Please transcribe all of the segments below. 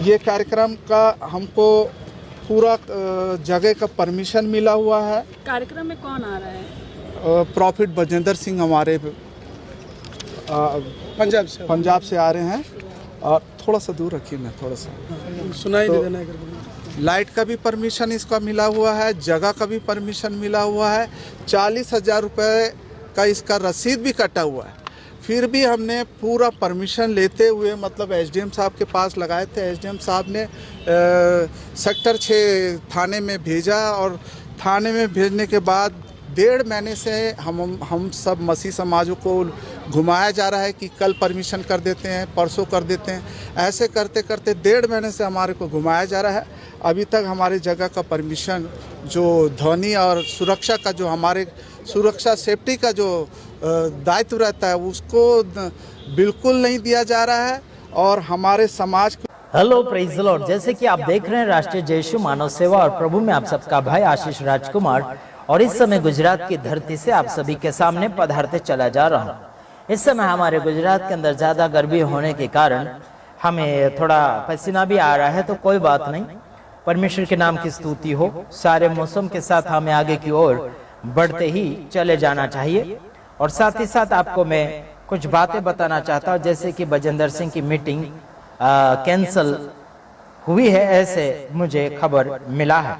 ये कार्यक्रम का हमको पूरा जगह का परमिशन मिला हुआ है। कार्यक्रम में कौन आ रहा है? प्रॉफिट बजेंद्र सिंह हमारे पंजाब से आ रहे हैं। और थोड़ा सा दूर रखिए ना, थोड़ा सा सुनाई तो, दे देना। लाइट का भी परमिशन इसका मिला हुआ है, जगह का भी परमिशन मिला हुआ है, 40,000 रुपये का इसका रसीद भी कटा हुआ है। फिर भी हमने पूरा परमिशन लेते हुए मतलब एसडीएम साहब के पास लगाए थे। एसडीएम साहब ने सेक्टर 6 थाने में भेजा और थाने में भेजने के बाद 1.5 महीने से हम सब मसीह समाजों को घुमाया जा रहा है कि कल परमिशन कर देते हैं, परसों कर देते हैं। ऐसे करते करते 1.5 महीने से हमारे को घुमाया जा रहा है। अभी तक हमारी जगह का परमिशन, जो ध्वनि और सुरक्षा का, जो हमारे सुरक्षा सेफ्टी का जो दायित्व रहता है, उसको बिल्कुल नहीं दिया जा रहा है। और हमारे समाज को हेलो प्रेज द लॉर्ड। जैसे कि आप देख रहे हैं राष्ट्रीय जय यीशु मानव सेवा और प्रभु में आप सबका भाई आशीष राजकुमार, और इस समय गुजरात की धरती से आप सभी के सामने पधारते चला जा रहा हूँ। इस समय हमारे गुजरात के अंदर ज्यादा गर्मी होने के कारण हमें थोड़ा पसीना भी आ रहा है, तो कोई बात नहीं, परमेश्वर के नाम की स्तुति हो। सारे मौसम के साथ हमें आगे की ओर बढ़ते ही चले जाना चाहिए। और साथ ही साथ आपको मैं कुछ बातें बताना चाहता हूँ, जैसे कि बजेंद्र सिंह की मीटिंग कैंसल हुई है, ऐसे मुझे खबर मिला है।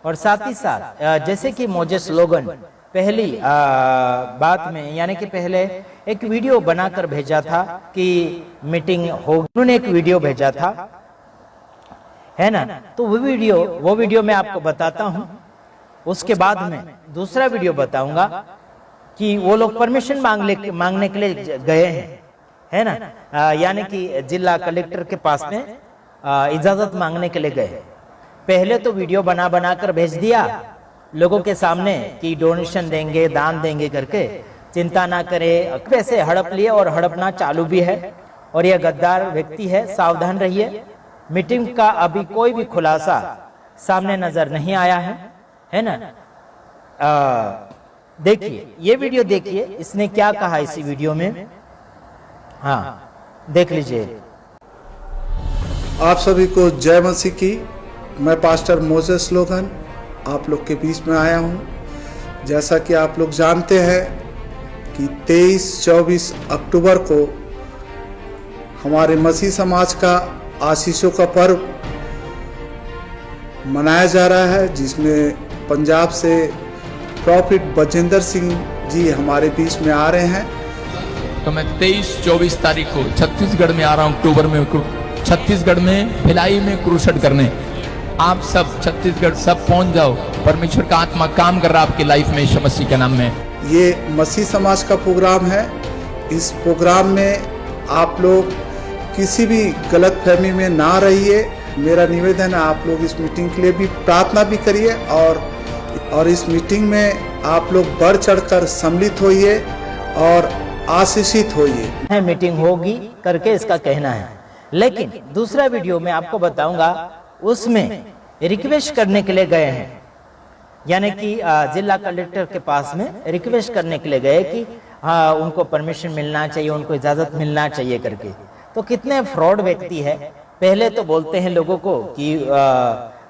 और साथ ही साथ जैसे कि मोजेस लोगन पहली बात में, यानी कि पहले एक वीडियो बनाकर भेजा था कि मीटिंग हो, उन्होंने एक वीडियो भेजा था, है ना। तो वो वीडियो मैं आपको बताता हूँ। उसके बाद में दूसरा वीडियो बताऊंगा कि वो लोग परमिशन मांगने के लिए गए हैं, है ना, यानी कि जिला कलेक्टर के पास में इजाजत मांगने के लिए गए। पहले तो वीडियो बना कर भेज दिया लोगों के सामने कि डोनेशन देंगे, दान देंगे करके, चिंता ना करे। पैसे हड़प लिए और हड़पना चालू भी है, और यह गद्दार व्यक्ति है, सावधान रहिए। मीटिंग का अभी कोई भी खुलासा सामने नजर नहीं आया है ना। देखिए ये वीडियो, देखिए इसने क्या कहा इसी वीडियो में। हाँ, देख लीजिए। आप सभी को जय मसीह की। मैं पास्टर मोजेस लोगन आप लोग के बीच में आया हूँ। जैसा कि आप लोग जानते हैं कि 23-24 अक्टूबर को हमारे मसीह समाज का आशीषों का पर्व मनाया जा रहा है, जिसमें पंजाब से प्रॉफिट बजेंद्र सिंह जी हमारे बीच में आ रहे हैं। तो मैं 23-24 तारीख को छत्तीसगढ़ में आ रहा हूँ। अक्टूबर में छत्तीसगढ़ में भिलाई में क्रूसेड करने। आप सब छत्तीसगढ़ सब पहुंच जाओ। परमेश्वर का आत्मा काम कर रहा है आपकी लाइफ में, यीशु मसीह के नाम में। ये मसीह समाज का प्रोग्राम है। इस प्रोग्राम में आप लोग किसी भी गलत फहमी में ना रहिए। मेरा निवेदन है, आप लोग इस मीटिंग के लिए भी प्रार्थना भी करिए, और इस मीटिंग में आप लोग बढ़ चढ़कर सम्मिलित होइए और आशीषित होइए। मीटिंग होगी करके इसका कहना है। लेकिन दूसरा वीडियो में आपको बताऊंगा, उसमें रिक्वेस्ट करने के लिए गए हैं, यानी कि जिला कलेक्टर के पास में रिक्वेस्ट करने के लिए गए कि हाँ उनको परमिशन मिलना चाहिए, उनको इजाजत मिलना चाहिए करके। तो कितने फ्रॉड व्यक्ति है। पहले तो बोलते हैं लोगों को कि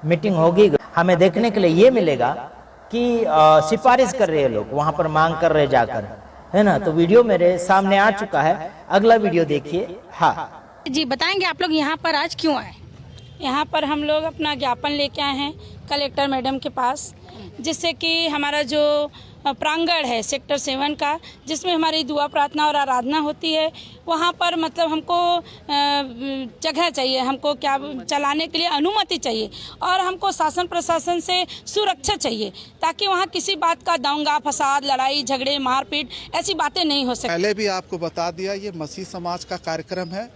मीटिंग होगी, हमें देखने के लिए ये मिलेगा कि सिफारिश कर रहे हैं लोग, वहां पर मांग कर रहे जाकर, है ना। तो वीडियो मेरे सामने आ चुका है, अगला वीडियो देखिए। हाँ जी, बताएंगे आप लोग यहाँ पर आज क्यों आए? यहाँ पर हम लोग अपना ज्ञापन लेके आए हैं कलेक्टर मैडम के पास, जिससे कि हमारा जो प्रांगण है सेक्टर 7 का, जिसमें हमारी दुआ प्रार्थना और आराधना होती है, वहाँ पर मतलब हमको जगह चाहिए, हमको क्या चलाने के लिए अनुमति चाहिए, और हमको शासन प्रशासन से सुरक्षा चाहिए, ताकि वहाँ किसी बात का दंगा फसाद, लड़ाई झगड़े, मारपीट ऐसी बातें नहीं हो सके। पहले भी आपको बता दिया, ये मसीह समाज का कार्यक्रम है।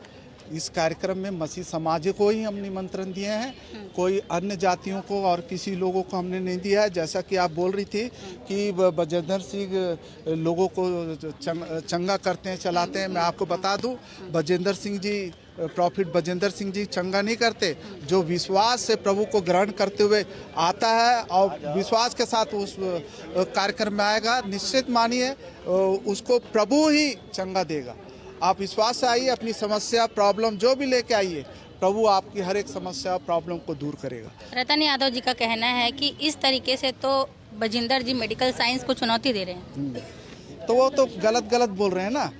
इस कार्यक्रम में मसीह समाज को ही हम निमंत्रण दिए हैं, कोई अन्य जातियों को और किसी लोगों को हमने नहीं दिया है। जैसा कि आप बोल रही थी कि बजेंद्र सिंह लोगों को चंगा करते हैं, चलाते हैं। मैं आपको बता दूं, बजेंद्र सिंह जी, प्रॉफिट बजेंद्र सिंह जी चंगा नहीं करते। जो विश्वास से प्रभु को ग्रहण करते हुए आता है और विश्वास के साथ उस कार्यक्रम में आएगा, निश्चित मानिए उसको प्रभु ही चंगा देगा। आप विश्वास से आइए, अपनी समस्या प्रॉब्लम जो भी लेके आइए, प्रभु आपकी हर एक समस्या प्रॉब्लम को दूर करेगा। रतन यादव जी का कहना है कि इस तरीके से तो बजिंदर जी मेडिकल साइंस को चुनौती दे रहे हैं। तो वो तो गलत बोल रहे हैं ना।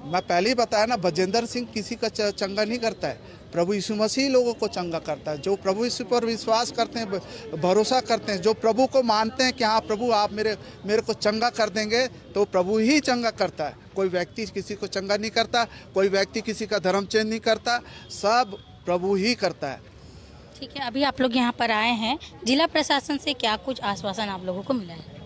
मैं पहले ही बताया ना, बजेंद्र सिंह किसी का चंगा नहीं करता है, प्रभु यीशु मसीह लोगों को चंगा करता है। जो प्रभु यीशु पर विश्वास करते हैं, भरोसा करते हैं, जो प्रभु को मानते हैं कि हाँ प्रभु आप मेरे को चंगा कर देंगे, तो प्रभु ही चंगा करता है। कोई व्यक्ति किसी को चंगा नहीं करता, कोई व्यक्ति किसी का धर्म चेंज नहीं करता, सब प्रभु ही करता है। ठीक है, अभी आप लोग यहाँ पर आए हैं, जिला प्रशासन से क्या कुछ आश्वासन आप लोगों को मिला है?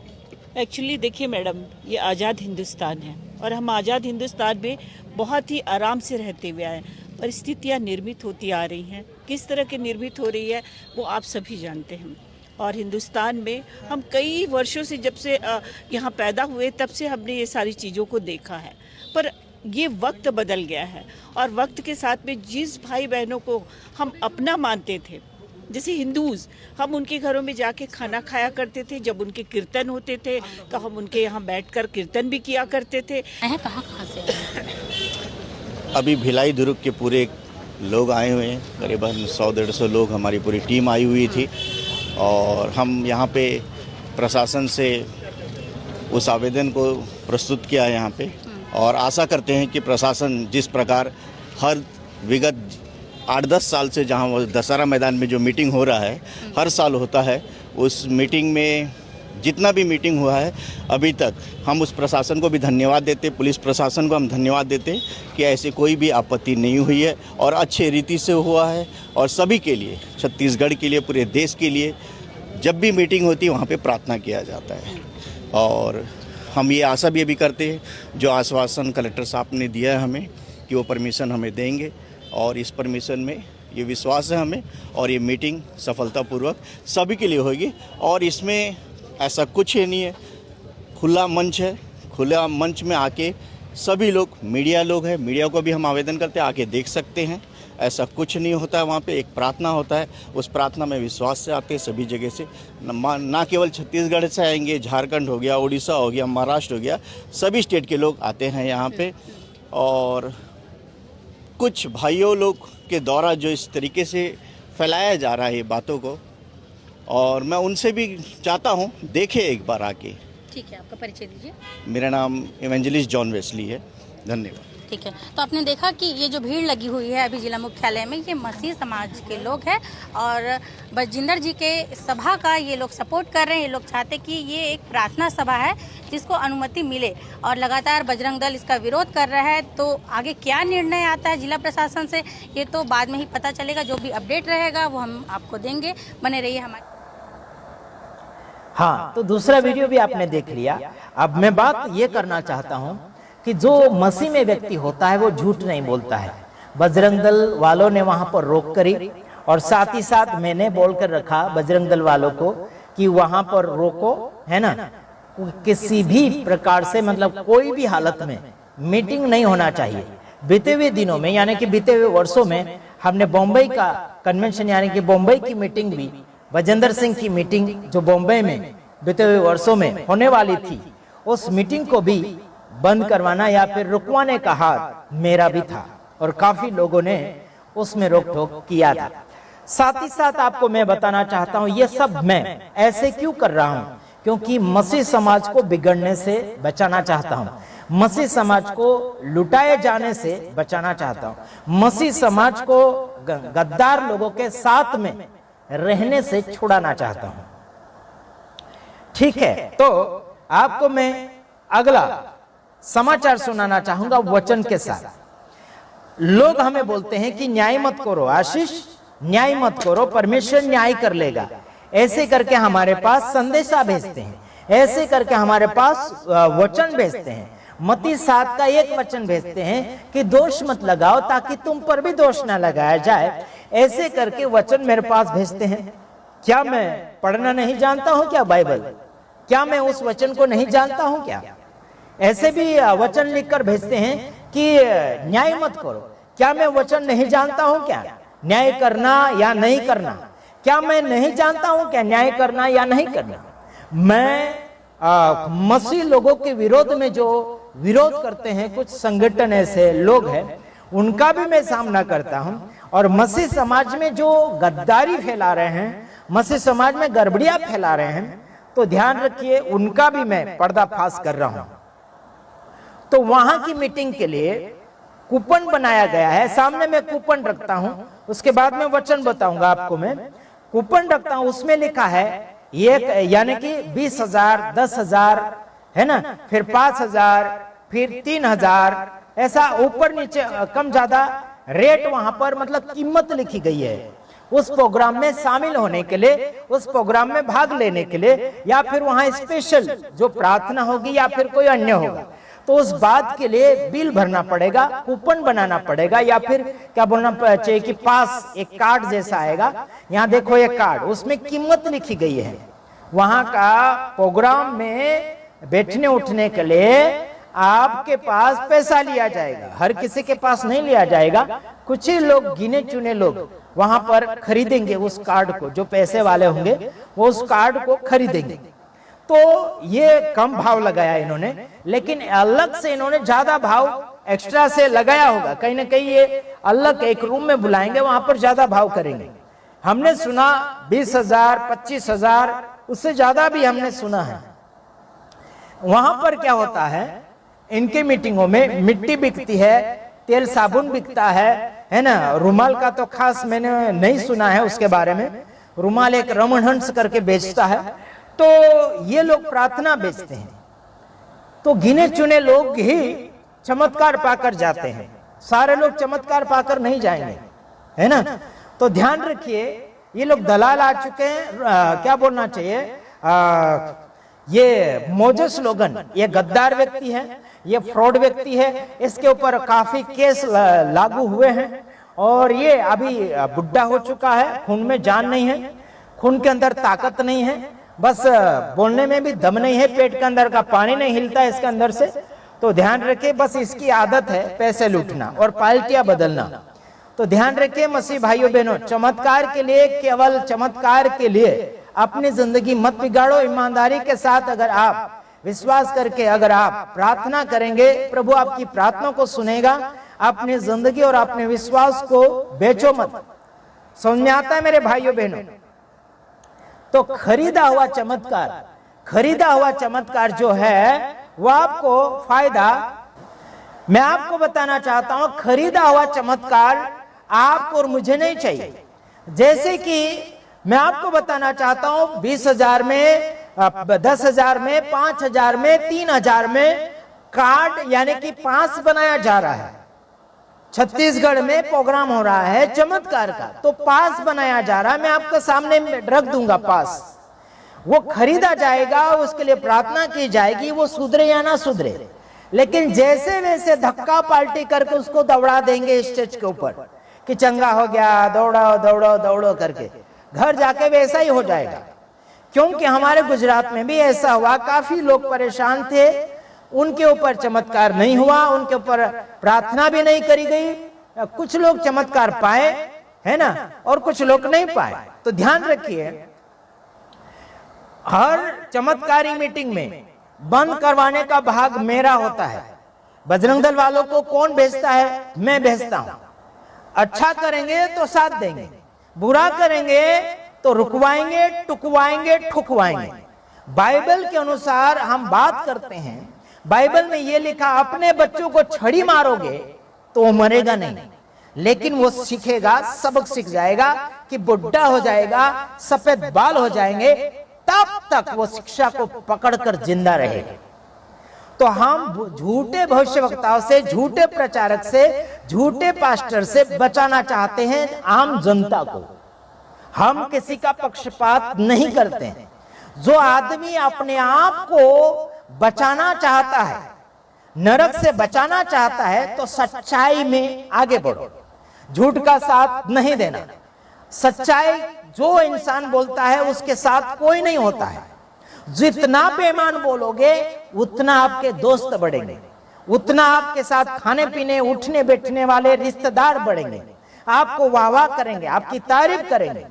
एक्चुअली देखिए मैडम, ये आज़ाद हिंदुस्तान है और हम आज़ाद हिंदुस्तान में बहुत ही आराम से रहते हुए आए। परिस्थितियाँ निर्मित होती आ रही हैं, किस तरह की निर्मित हो रही है वो आप सभी जानते हैं। और हिंदुस्तान में हम कई वर्षों से, जब से यहाँ पैदा हुए तब से हमने ये सारी चीज़ों को देखा है। पर ये वक्त बदल गया है और वक्त के साथ में जिस भाई बहनों को हम अपना मानते थे, जैसे हिंदूज़, हम उनके घरों में जाके खाना खाया करते थे, जब उनके कीर्तन होते थे तो हम उनके यहाँ बैठकर कीर्तन भी किया करते थे। कहाँ से आए? अभी भिलाई दुर्ग के पूरे लोग आए हुए हैं, करीबन 100-150 लोग, हमारी पूरी टीम आई हुई थी और हम यहाँ पे प्रशासन से उस आवेदन को प्रस्तुत किया है यहाँ पे, और आशा करते हैं कि प्रशासन जिस प्रकार हर विगत 8-10 साल से जहाँ वो दशहरा मैदान में जो मीटिंग हो रहा है, हर साल होता है, उस मीटिंग में जितना भी मीटिंग हुआ है अभी तक, हम उस प्रशासन को भी धन्यवाद देते, पुलिस प्रशासन को हम धन्यवाद देते कि ऐसे कोई भी आपत्ति नहीं हुई है और अच्छे रीति से हुआ है। और सभी के लिए, छत्तीसगढ़ के लिए, पूरे देश के लिए जब भी मीटिंग होती है वहाँ पे प्रार्थना किया जाता है। और हम ये आशा भी अभी करते हैं, जो आश्वासन कलेक्टर साहब ने दिया है हमें कि वो परमिशन हमें देंगे, और इस परमिशन में ये विश्वास है हमें, और ये मीटिंग सफलतापूर्वक सभी के लिए होगी। और इसमें ऐसा कुछ ही नहीं है, खुला मंच है, खुला मंच में आके सभी लोग, मीडिया लोग हैं, मीडिया को भी हम आवेदन करते हैं, आके देख सकते हैं। ऐसा कुछ नहीं होता है, वहाँ पे एक प्रार्थना होता है, उस प्रार्थना में विश्वास से आते हैं सभी जगह से, ना केवल छत्तीसगढ़ से आएंगे, झारखंड हो गया, उड़ीसा हो गया, महाराष्ट्र हो गया, सभी स्टेट के लोग आते हैं यहाँ पे। और कुछ भाइयों लोग के द्वारा जो इस तरीके से फैलाया जा रहा है ये बातों को, और मैं उनसे भी चाहता हूँ देखें एक बार आके। ठीक है, आपका परिचय दीजिए। मेरा नाम इवेंजलिस्ट जॉन वेस्ली है। धन्यवाद। ठीक है, तो आपने देखा कि ये जो भीड़ लगी हुई है अभी जिला मुख्यालय में, ये मसीह समाज के लोग हैं और बजिंदर जी के सभा का ये लोग सपोर्ट कर रहे हैं। ये लोग चाहते कि ये एक प्रार्थना सभा है जिसको अनुमति मिले, और लगातार बजरंग दल इसका विरोध कर रहा है। तो आगे क्या निर्णय आता है जिला प्रशासन से, ये तो बाद में ही पता चलेगा। जो भी अपडेट रहेगा वो हम आपको देंगे, बने रहिए हमारे। हाँ, तो दूसरा वीडियो भी आपने देख लिया। अब मैं बात ये करना चाहता हूँ कि जो मसीह में व्यक्ति होता है वो झूठ नहीं बोलता है। बजरंग दल वालों ने वहां पर रोक करी, और साथ ही साथ मैंने बोलकर रखा बजरंग दल वालों को कि वहां पर रोको, है ना, किसी भी प्रकार से, मतलब कोई भी हालत में मीटिंग नहीं होना चाहिए। बीते हुए दिनों में, यानी कि बीते हुए वर्षों में, हमने बॉम्बे का कन्वेंशन, यानी कि बॉम्बे की मीटिंग भी, बजेंद्र सिंह की मीटिंग जो बॉम्बे में बीते हुए वर्षों में होने वाली थी, उस मीटिंग को भी बंद करवाना या फिर रुकवाने का हाथ मेरा भी था, और काफी लोगों ने उसमें रोक टोक किया था। साथ ही साथ आपको मैं बताना चाहता हूं, ये सब मैं ऐसे क्यों कर रहा हूं, क्योंकि मसीह समाज को बिगड़ने से बचाना चाहता हूं, मसीह समाज को लुटाए जाने से बचाना चाहता हूं, मसीह समाज को गद्दार लोगों के साथ में रहने से छुड़ाना चाहता हूं। ठीक है, तो आपको मैं अगला समाचार सुनाना चाहूंगा वचन के साथ। लोग हमें बोलते हैं कि न्याय मत करो आशीष, न्याय मत करो, परमेश्वर न्याय कर लेगा। ऐसे करके हमारे पास संदेशा भेजते हैं, ऐसे करके हमारे पास वचन भेजते हैं। मत्ती 7 का एक वचन भेजते हैं कि दोष मत लगाओ ताकि तुम पर भी दोष ना लगाया जाए। ऐसे करके वचन मेरे पास भेजते हैं। क्या मैं पढ़ना नहीं जानता हूं क्या बाइबल? क्या मैं उस वचन को नहीं जानता हूं क्या? ऐसे भी वचन लिखकर भेजते हैं कि न्याय मत करो। क्या मैं वचन नहीं जानता हूं क्या, न्याय करना या नहीं करना? क्या मैं नहीं जानता हूं क्या न्याय करना या नहीं करना? मैं मसीह लोगों के विरोध में जो विरोध करते हैं कुछ संगठन ऐसे लोग हैं, उनका भी मैं सामना करता हूं, और मसीह समाज में जो गद्दारी फैला रहे हैं, मसीह समाज में गड़बड़ियां फैला रहे हैं, तो ध्यान रखिए उनका भी मैं पर्दाफाश कर रहा हूं। तो वहां की मीटिंग के लिए कूपन बनाया गया है, सामने मैं कूपन रखता हूं, उसके बाद में वचन बताऊंगा आपको। मैं कूपन रखता हूं, उसमें लिखा है ये, यानी कि 20,000, 10,000, है ना, फिर 5,000, फिर 3,000, ऐसा ऊपर नीचे कम ज्यादा रेट वहां पर मतलब कीमत लिखी गई है उस प्रोग्राम में शामिल होने के लिए, उस प्रोग्राम में भाग लेने के लिए, या फिर वहां स्पेशल जो प्रार्थना होगी या फिर कोई अन्य होगा, तो उस बात के लिए बिल भरना पड़ेगा, कूपन बनाना पड़ेगा, या फिर क्या बोलना चाहिए कि पास एक कार्ड जैसा आएगा। यहाँ देखो ये कार्ड, उसमें कीमत लिखी गई है। वहां का प्रोग्राम में बैठने उठने के लिए आपके पास पैसा लिया जाएगा, हर किसी के पास नहीं लिया जाएगा। कुछ ही लोग, गिने चुने लोग वहां पर खरीदेंगे उस कार्ड को, जो पैसे वाले होंगे वो उस कार्ड को खरीदेंगे। तो ये कम भाव लगाया इन्होंने, लेकिन अलग से इन्होंने ज्यादा भाव एक्स्ट्रा से लगाया होगा। कहीं ना कहीं ये अलग एक रूम में बुलाएंगे, वहां पर ज्यादा भाव करेंगे। हमने सुना 20,000, 25,000, उससे ज्यादा भी हमने सुना है। वहां पर क्या होता है, इनके मीटिंगों में मिट्टी बिकती है, तेल साबुन बिकता है ना। रुमाल का तो खास मैंने नहीं सुना है उसके बारे में। रुमाल एक रमन हंस करके बेचता है। तो ये लोग प्रार्थना बेचते हैं। तो गिने चुने लोग ही चमत्कार पाकर जाते हैं, सारे लोग चमत्कार पाकर नहीं जाएंगे, है ना। तो ध्यान रखिए, ये लोग दलाल आ चुके हैं। क्या बोलना चाहिए, ये मोजस लोगन, ये गद्दार व्यक्ति है, ये फ्रॉड व्यक्ति है। इसके ऊपर काफी केस लागू हुए हैं और ये अभी बुढ़ा हो चुका है, खून में जान नहीं है, खून के अंदर ताकत नहीं है, बस बोलने में भी दम नहीं है, पेट के अंदर का पानी नहीं हिलता इसके अंदर से। तो ध्यान रखिए, बस इसकी आदत है पैसे लूटना और पार्टियां बदलना। तो ध्यान रखिए मसीह भाइयों बहनों, चमत्कार के लिए, केवल चमत्कार के लिए अपनी जिंदगी मत बिगाड़ो। ईमानदारी के साथ अगर आप विश्वास करके अगर आप प्रार्थना करेंगे, प्रभु आपकी प्रार्थना को सुनेगा। अपनी जिंदगी और अपने विश्वास को बेचो मत। समझ में आता है मेरे भाइयों बहनों। तो खरीदा हुआ चमत्कार जो है वो आपको फायदा, मैं आपको बताना चाहता हूं, खरीदा हुआ चमत्कार आपको और मुझे नहीं चाहिए। जैसे कि मैं आपको बताना चाहता हूं 20,000 में, 10,000 में, 5,000 में, 3,000 में कार्ड यानी कि पास बनाया जा रहा है। छत्तीसगढ़ में प्रोग्राम हो रहा है चमत्कार का, तो पास बनाया जा रहा है। मैं आपके सामने रख दूंगा पास, वो खरीदा जाएगा, उसके लिए प्रार्थना की जाएगी, वो सुधरे या ना सुधरे। लेकिन जैसे वैसे धक्का पाल्टी करके उसको दौड़ा देंगे स्टेज के ऊपर कि चंगा हो गया, दौड़ो दौड़ो दौड़ो करके, घर जाके वैसा ही हो जाएगा। क्योंकि हमारे गुजरात में भी ऐसा हुआ, काफी लोग परेशान थे, उनके ऊपर चमत्कार नहीं हुआ, उनके ऊपर प्रार्थना भी नहीं करी गई। कुछ लोग चमत्कार पाए, है ना, और कुछ लोग नहीं पाए। तो ध्यान रखिए, हर चमत्कारी मीटिंग में बंद करवाने का भाग मेरा होता है। बजरंग दल वालों को कौन भेजता है? मैं भेजता हूं। अच्छा करेंगे तो साथ देंगे, बुरा करेंगे तो रुकवाएंगे, टुकवाएंगे, ठुकवाएंगे। बाइबल के अनुसार हम बात करते हैं, बाइबल में यह लिखा, अपने बच्चों को छड़ी मारोगे तो वो मरेगा नहीं, लेकिन वो सीखेगा, सबक सीख जाएगा कि बुढ़ा हो जाएगा, सफेद बाल हो जाएंगे, तब तक वो शिक्षा को पकड़कर जिंदा रहेगा। तो हम झूठे भविष्यवक्ताओं से, झूठे प्रचारक से, झूठे पास्टर से बचाना चाहते हैं आम जनता को। हम किसी का पक्षपात नहीं करते हैं। जो आदमी अपने आप को बचाना चाहता है, नरक से बचाना चाहता है, तो सच्चाई में आगे बढ़ो, झूठ का साथ नहीं देना। सच्चाई जो इंसान बोलता है उसके साथ कोई नहीं होता है। जितना बेईमान बोलोगे उतना आपके दोस्त बढ़ेंगे, उतना आपके साथ खाने पीने, उठने बैठने वाले रिश्तेदार बढ़ेंगे, आपको वाह वाह करेंगे, आपकी तारीफ करेंगे।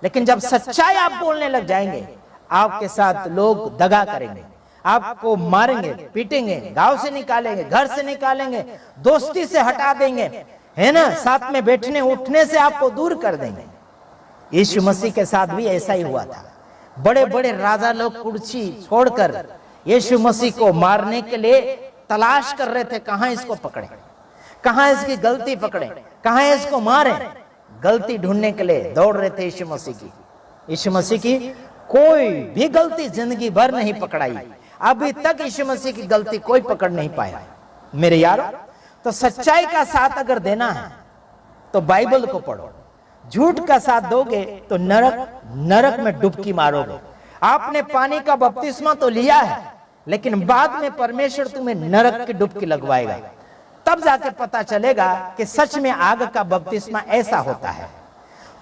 लेकिन जब सच्चाई आप बोलने लग जाएंगे, आपके साथ लोग दगा करेंगे, आपको मारेंगे, पीटेंगे, गांव से निकालेंगे, घर से निकालेंगे, दोस्ती से हटा देंगे, है ना, साथ में बैठने उठने से आपको दूर कर देंगे। यीशु मसीह के साथ भी ऐसा ही हुआ था। बड़े बड़े राजा लोग कुर्सी छोड़कर यीशु मसीह को मारने के लिए तलाश कर रहे थे, कहां इसको पकड़े, कहां इसकी गलती पकड़े, कहां इसको मारे। गलती ढूंढने के लिए दौड़ रहे थे यीशु मसीह की। यीशु मसीह की कोई भी गलती जिंदगी भर नहीं पकड़ाई। अभी तक यीशु मसीह की गलती कोई पकड़ नहीं पाया। मेरे यारो, तो सच्चाई का साथ अगर देना है तो बाइबल को पढ़ो। झूठ का साथ दोगे तो नरक में डुबकी मारोगे। आपने पानी का बपतिस्मा तो लिया है, लेकिन बाद में परमेश्वर तुम्हें नरक की डुबकी लगवाएगा। तब जाके पता चलेगा कि सच में आग का बपतिस्मा ऐसा होता है।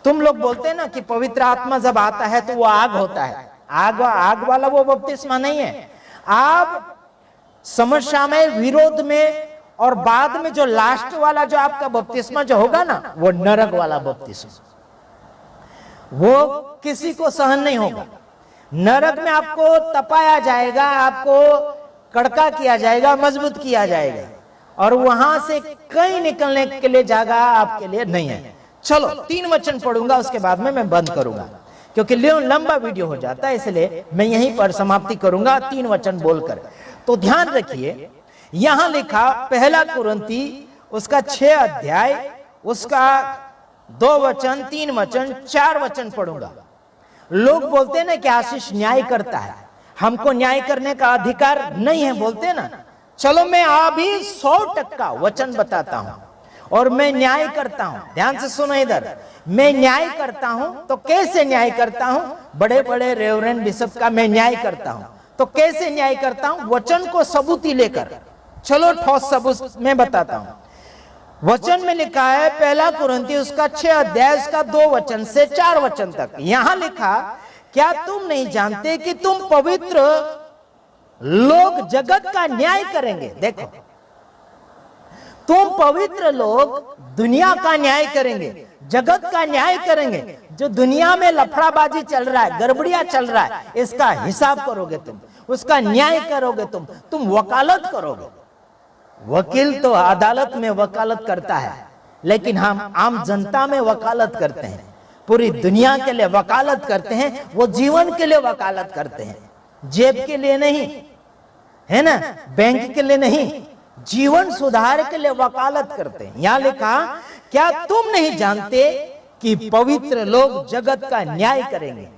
तुम लोग बोलते हैं ना कि पवित्र आत्मा जब आता है तो वो आग होता है। आग वाला वो बपतिस्मा नहीं है। आप समस्या में, विरोध में, और बाद में जो लास्ट वाला जो आपका बपतिस्मा जो होगा ना, वो नरक वाला बपतिस्मा, वो किसी को सहन नहीं होगा। नरक में आपको तपाया जाएगा, आपको कड़का किया जाएगा, मजबूत किया जाएगा, और वहां से कहीं निकलने के लिए जगह आपके लिए नहीं है। चलो 3 वचन पढ़ूंगा, उसके बाद में मैं बंद करूंगा, क्योंकि लंबा वीडियो हो जाता है, इसलिए मैं यहीं पर समाप्ति करूंगा 3 वचन बोलकर। तो ध्यान रखिए, यहां लिखा 1 कुरिन्ती उसका 6 अध्याय उसका 2 वचन, 3 वचन, 4 वचन पढ़ूंगा। लोग बोलते हैं ना कि आशीष न्याय करता है, हमको न्याय करने का अधिकार नहीं है बोलते ना। चलो मैं अभी 100% वचन बताता हूं और मैं न्याय करता हूं। ध्यान से सुनो इधर, मैं न्याय करता हूं तो कैसे न्याय करता हूं? बड़े बड़े रेवरेंड बिशप का मैं न्याय करता हूं। तो कैसे न्याय करता हूं? वचन को सबूती लेकर। चलो ठोस सबूत मैं बताता हूं। वचन में लिखा है 1 कुरिन्ती उसका 6 अध्याय उसका 2 वचन से 4 वचन तक। यहां लिखा, क्या तुम नहीं जानते कि तुम पवित्र लोग जगत का न्याय करेंगे? देखो, तुम पवित्र लोग दुनिया का न्याय करेंगे, जगत का न्याय करेंगे। जो दुनिया में लफड़ाबाजी चल रहा है, गड़बड़िया चल रहा है, इसका हिसाब करोगे तुम, उसका न्याय करोगे तुम वकालत करोगे। वकील तो अदालत में वकालत करता है, लेकिन हम आम जनता में वकालत करते हैं, पूरी दुनिया के लिए वकालत करते हैं। वो जीवन के लिए वकालत करते हैं, जेब के लिए नहीं, है ना, बैंक के लिए नहीं, जीवन सुधार के लिए वकालत करते हैं। यहां लिखा, क्या तुम नहीं जानते कि पवित्र लोग जगत का न्याय करेंगे?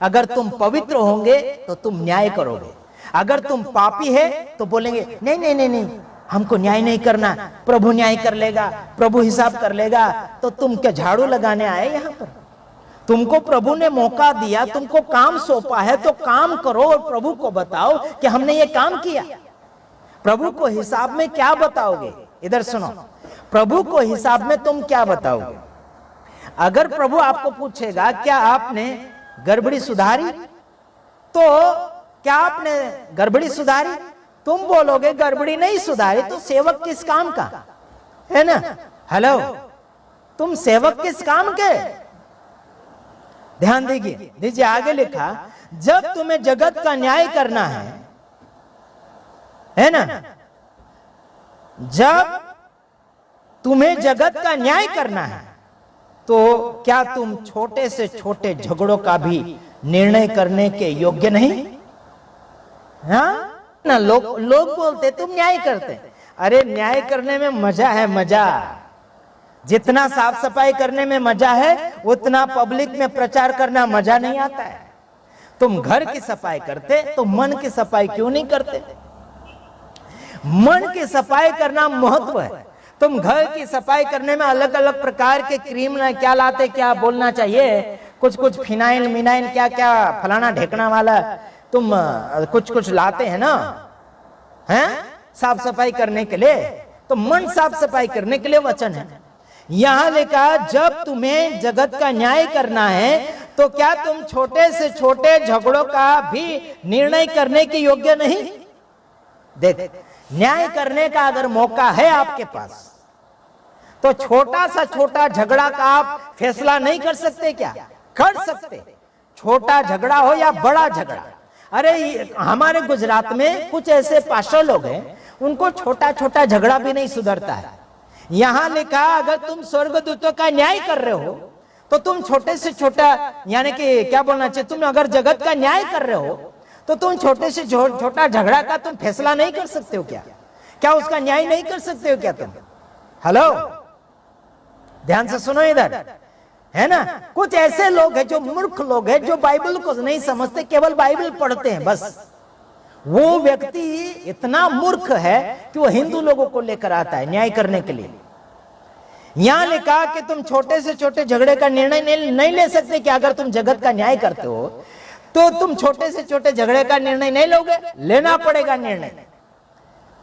अगर तुम पवित्र होंगे तो तुम न्याय करोगे। अगर तुम पापी है तो बोलेंगे नहीं नहीं नहीं नहीं, हमको न्याय नहीं करना, प्रभु न्याय कर लेगा, प्रभु हिसाब कर लेगा। तो तुम क्या झाड़ू लगाने आए यहां पर? तुमको प्रभु ने मौका दिया, तुमको काम सौंपा है, तो काम करो और प्रभु को बताओ कि हमने ये काम किया। प्रभु को हिसाब में क्या बताओगे? इधर सुनो, प्रभु को हिसाब में तुम क्या बताओगे? अगर प्रभु आपको पूछेगा क्या आपने गड़बड़ी सुधारी, तो क्या आपने गड़बड़ी सुधारी? तुम बोलोगे गड़बड़ी नहीं सुधारी, तो सेवक किस काम का, है ना? हेलो, तुम सेवक किस काम के? ध्यान दीजिए आगे लिखा, जब तुम्हें जगत का न्याय करना है ना, जब तुम्हें जगत का न्याय करना है, तो क्या तुम छोटे से छोटे झगड़ों का भी निर्णय करने के योग्य नहीं? हाँ ना, लोग बोलते तुम न्याय करते। अरे न्याय करने में मजा है, मजा। जितना साफ सफाई करने में मजा है, उतना पब्लिक में प्रचार करना मजा नहीं आता है। तुम घर की सफाई करते तो मन की सफाई क्यों नहीं करते? मन की सफाई करना महत्व है। तुम घर की सफाई करने में अलग अलग प्रकार के क्रीम ना क्या लाते, क्या बोलना चाहिए, कुछ फिनाइल मिनाइल क्या क्या फलाना ढेकना वाला तुम कुछ लाते हैं ना, हैं साफ सफाई करने के लिए। तो मन साफ सफाई करने के लिए वचन है। यहां लिखा, जब तुम्हें जगत का न्याय करना है, तो क्या तुम छोटे से छोटे झगड़ों का भी निर्णय करने के योग्य नहीं? देख, न्याय करने का अगर मौका है आपके पास, तो छोटा सा छोटा झगड़ा का आप फैसला नहीं कर सकते क्या? कर सकते, छोटा झगड़ा हो या बड़ा झगड़ा। अरे हमारे गुजरात में कुछ ऐसे पास्टर लोग हैं, उनको छोटा छोटा झगड़ा भी नहीं सुधरता है। यहां लिखा अगर तुम स्वर्गदूतों का न्याय कर रहे हो तो तुम छोटे से छोटा, यानी कि क्या बोलना चाहिए, तुम अगर जगत का न्याय कर रहे हो तो तुम छोटे से छोटा झगड़ा का तुम फैसला नहीं कर सकते हो क्या? क्या उसका न्याय नहीं कर सकते हो क्या तुम? हेलो, ध्यान से सुनो इधर, है ना? कुछ ऐसे लोग हैं जो मूर्ख लोग हैं, जो बाइबल को नहीं समझते, केवल बाइबल पढ़ते हैं बस। वो व्यक्ति इतना मूर्ख है कि वो हिंदू लोगों को लेकर आता है न्याय करने के लिए। यहां लिखा कि तुम छोटे से छोटे झगड़े का निर्णय नहीं ले सकते कि अगर तुम जगत का न्याय करते हो तो तुम छोटे से छोटे झगड़े का निर्णय नहीं लोगे, लेना पड़ेगा निर्णय।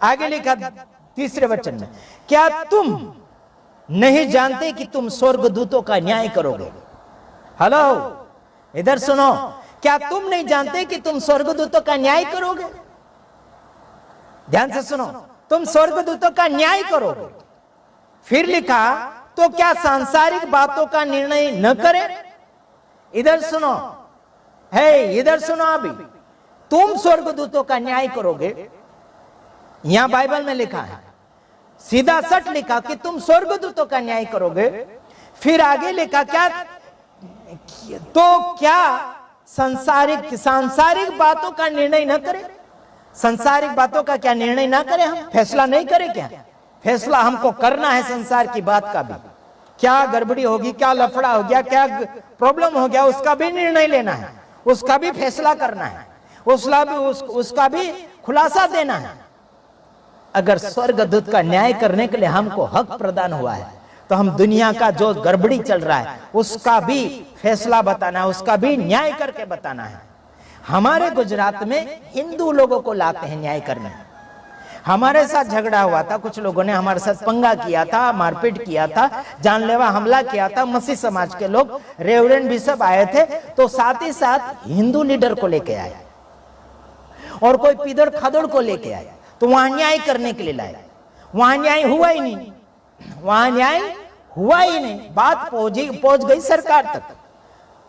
आगे लिखा तीसरे वचन में, क्या तुम नहीं जानते कि तुम स्वर्गदूतों का न्याय करोगे? हेलो, इधर सुनो, क्या तुम नहीं जानते कि तुम स्वर्गदूतों का न्याय करोगे? ध्यान से सुनो, तुम स्वर्गदूतों का न्याय करोगे। फिर लिखा, तो क्या सांसारिक बातों का निर्णय न करे? इधर सुनो, है इधर सुनो, अभी तुम स्वर्गदूतों का न्याय करोगे, यहां बाइबल में लिखा है, सीधा सच लिखा कि तुम स्वर्गदूतों का न्याय करोगे। फिर आगे लिखा, क्या तो क्या सांसारिक बातों का निर्णय न करे? सांसारिक बातों का क्या निर्णय ना करें? हम फैसला नहीं करें क्या? फैसला हमको करना है संसार की बात का भी। क्या गड़बड़ी होगी, क्या लफड़ा हो गया, क्या प्रॉब्लम हो गया, उसका भी निर्णय लेना है, उसका भी फैसला करना है, उसका भी खुलासा देना है। अगर स्वर्गदूत का न्याय करने के लिए हमको हक प्रदान हुआ है तो हम दुनिया का जो गड़बड़ी चल रहा है उसका भी फैसला बताना है, उसका भी न्याय करके बताना है। हमारे गुजरात में हिंदू लोगों को लाते हैं न्याय करने। हमारे साथ झगड़ा हुआ था, कुछ लोगों ने हमारे साथ पंगा किया था, मारपीट किया था, जानलेवा हमला किया था। मसीह समाज के लोग, रेवरेंड बिशप आए थे, तो साथ ही साथ हिंदू लीडर को लेके आए और कोई पिदड़ खदड़ को लेके आए, तो वहां न्याय करने के लिए लाए। वहां न्याय हुआ ही नहीं, वहां न्याय हुआ ही नहीं। बात पहुंच गई सरकार तक,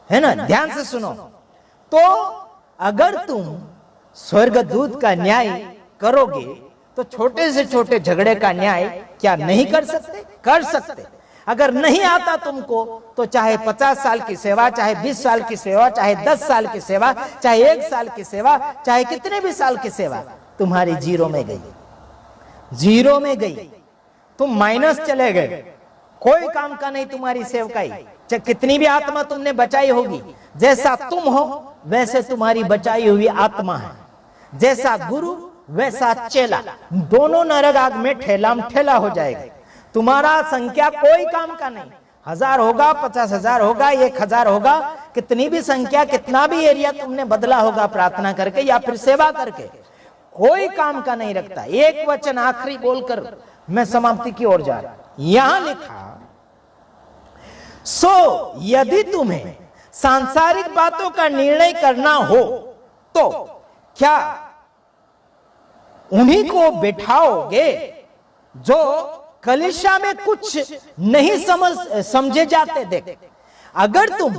है ना? ध्यान से सुनो, तो अगर तुम स्वर्गदूत का न्याय करोगे तो छोटे से छोटे झगड़े का न्याय क्या नहीं कर सकते? कर सकते। अगर नहीं आता तुमको तो चाहे 50 साल की सेवा, चाहे 20 साल की सेवा, चाहे 10 साल की सेवा, चाहे 1 साल की सेवा, चाहे कितने भी साल की सेवा, तुम्हारी जीरो में गई, जीरो में गई, तुम माइनस चले गए, कोई काम का नहीं तुम्हारी सेवकाई। चाहे कितनी भी आत्मा तुमने बचाई होगी, जैसा तुम हो वैसे तुम्हारी बचाई हुई आत्मा है, जैसा गुरु वैसा चेला, दोनों नरक आग में ठेलाम ठेला हो जाएगा। तुम्हारा संख्या कोई काम का नहीं, 1000 होगा, 50,000 होगा, 1000 होगा, कितनी भी संख्या, कितना भी एरिया तुमने बदला होगा प्रार्थना करके या फिर सेवा करके, कोई काम का नहीं रखता। एक वचन आखिरी बोलकर मैं समाप्ति की ओर जा रहा हूं। यहां लिखा, सो यदि तुम्हें सांसारिक बातों का निर्णय करना हो तो क्या उन्हीं को बिठाओगे जो कलीसिया में कुछ नहीं समझे जाते? देख, अगर तुम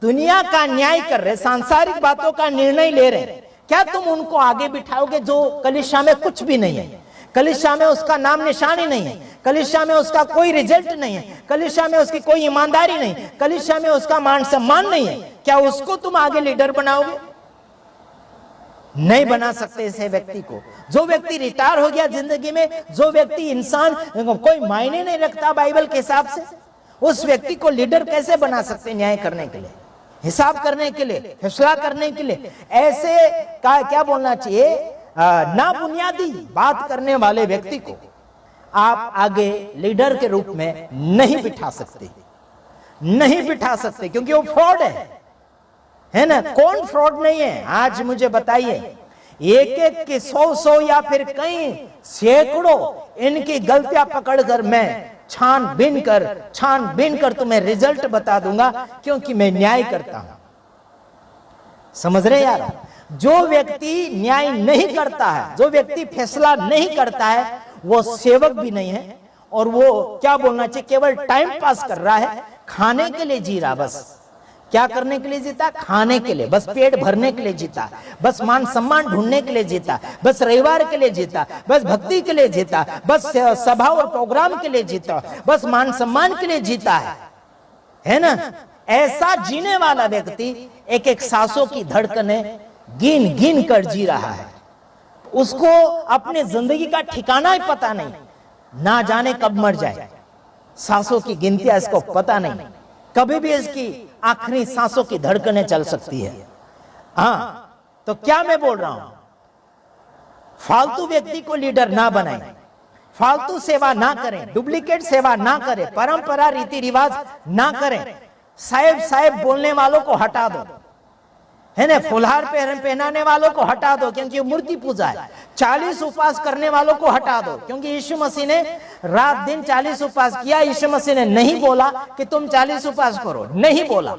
दुनिया का न्याय कर रहे, सांसारिक बातों का निर्णय ले रहे, क्या तुम उनको आगे बिठाओगे जो कलीसिया में कुछ भी नहीं है, कलीसिया में उसका नाम निशानी नहीं है, कलीसिया में उसका कोई रिजल्ट नहीं है, कलीसिया में उसकी कोई ईमानदारी नहीं, कलीसिया में उसका मान सम्मान नहीं है, क्या उसको तुम आगे लीडर बनाओगे? नहीं बना सकते ऐसे व्यक्ति को। जो व्यक्ति रिटायर हो गया जिंदगी में, जो व्यक्ति इंसान कोई मायने नहीं रखता बाइबल के हिसाब से, उस व्यक्ति को लीडर कैसे बना सकते? न्याय करने के लिए, हिसाब करने के लिए, फैसला करने के लिए, ऐसे का क्या बोलना चाहिए, ना बुनियादी बात करने वाले व्यक्ति को आप आगे लीडर के रूप में नहीं बिठा सकते, नहीं बिठा सकते, क्योंकि वो फ्रॉड है ना? कौन फ्रॉड नहीं है? आज मुझे बताइए, एक एक की 100 या फिर कई सैकड़ों इनकी गलतियां पकड़कर मैं छानबीन कर तुम्हें रिजल्ट बता दूंगा, क्योंकि मैं न्याय करता हूं। समझ रहे यार? जो व्यक्ति न्याय नहीं करता है, जो व्यक्ति फैसला नहीं करता है, वो सेवक भी नहीं है, और वो क्या बोलना चाहिए, केवल टाइम पास कर रहा है, खाने के लिए जी रहा, बस क्या करने के लिए जीता? खाने के लिए, बस पेट भरने के लिए जीता, बस मान सम्मान ढूंढने के लिए जीता, बस रविवार के लिए जीता, बस भक्ति के लिए जीता, बस सभा और प्रोग्राम के लिए जीता, बस मान सम्मान के लिए जीता है ना? ऐसा जीने वाला व्यक्ति एक एक सांसों की धड़कनें गिन गिन कर जी रहा है। उसको अपने जिंदगी का ठिकाना ही पता नहीं, ना जाने कब मर जाए। सांसों की गिनतियां इसको पता नहीं, कभी भी इसकी आखिरी सांसों की धड़कनें चल सकती है। हाँ, तो क्या मैं बोल रहा हूं, फालतू व्यक्ति को लीडर ना बनाएं, फालतू सेवा ना करें, डुप्लीकेट सेवा ना करें, परंपरा रीति रिवाज ना करें, साहेब साहेब बोलने वालों को हटा दो, है ना, फुलहार पहनाने वालों को हटा दो क्योंकि मूर्ति पूजा है, 40 उपवास करने वालों को हटा दो क्योंकि यीशु मसीह ने रात दिन 40 उपवास किया। यीशु मसीह ने नहीं बोला कि तुम 40 उपवास करो, नहीं बोला।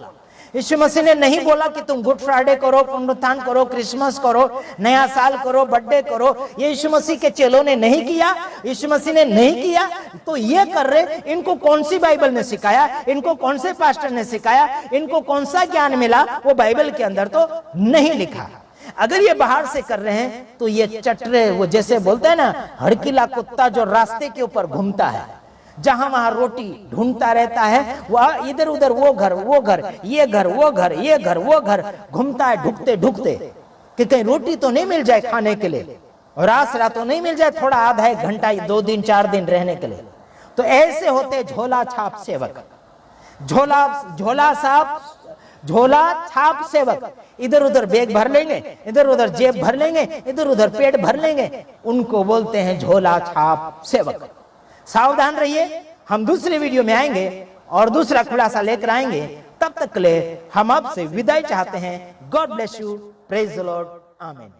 यीशु मसीह ने नहीं बोला कि तुम गुड फ्राइडे करो, पुनरुत्थान करो, क्रिसमस करो, नया साल करो, बर्थडे करो। ये यीशु मसीह के चेलों ने नहीं किया, यीशु मसीह ने नहीं किया, तो ये कर रहे। इनको कौन सी बाइबल ने सिखाया? इनको कौन से पास्टर ने सिखाया? इनको कौन सा ज्ञान मिला? वो बाइबल के अंदर तो नहीं लिखा। अगर ये बाहर से कर रहे हैं तो ये चटरे, वो जैसे बोलते हैं ना, हड़कीला कुत्ता जो रास्ते के ऊपर घूमता है, जहां वहां रोटी ढूंढता रहता है, वह इधर उधर वो घर वो घर, ये घर वो घर, ये घर वो घर घूमता है ढूंढते ढूंढते कि कहीं रोटी तो नहीं मिल जाए खाने के लिए, और आसरा तो नहीं मिल जाए थोड़ा आधा एक घंटा 2 दिन 4 दिन रहने के लिए। तो ऐसे होते झोला छाप सेवक, झोला छाप सेवक। इधर उधर बैग भर लेंगे, इधर उधर जेब भर लेंगे, इधर उधर पेट भर लेंगे, उनको बोलते हैं झोला छाप सेवक। सावधान रहिए, हम दूसरे वीडियो में आएंगे और दूसरा खुलासा लेकर आएंगे। तब तक के लिए हम आपसे विदाई चाहते हैं। God bless you, praise the Lord, आमीन।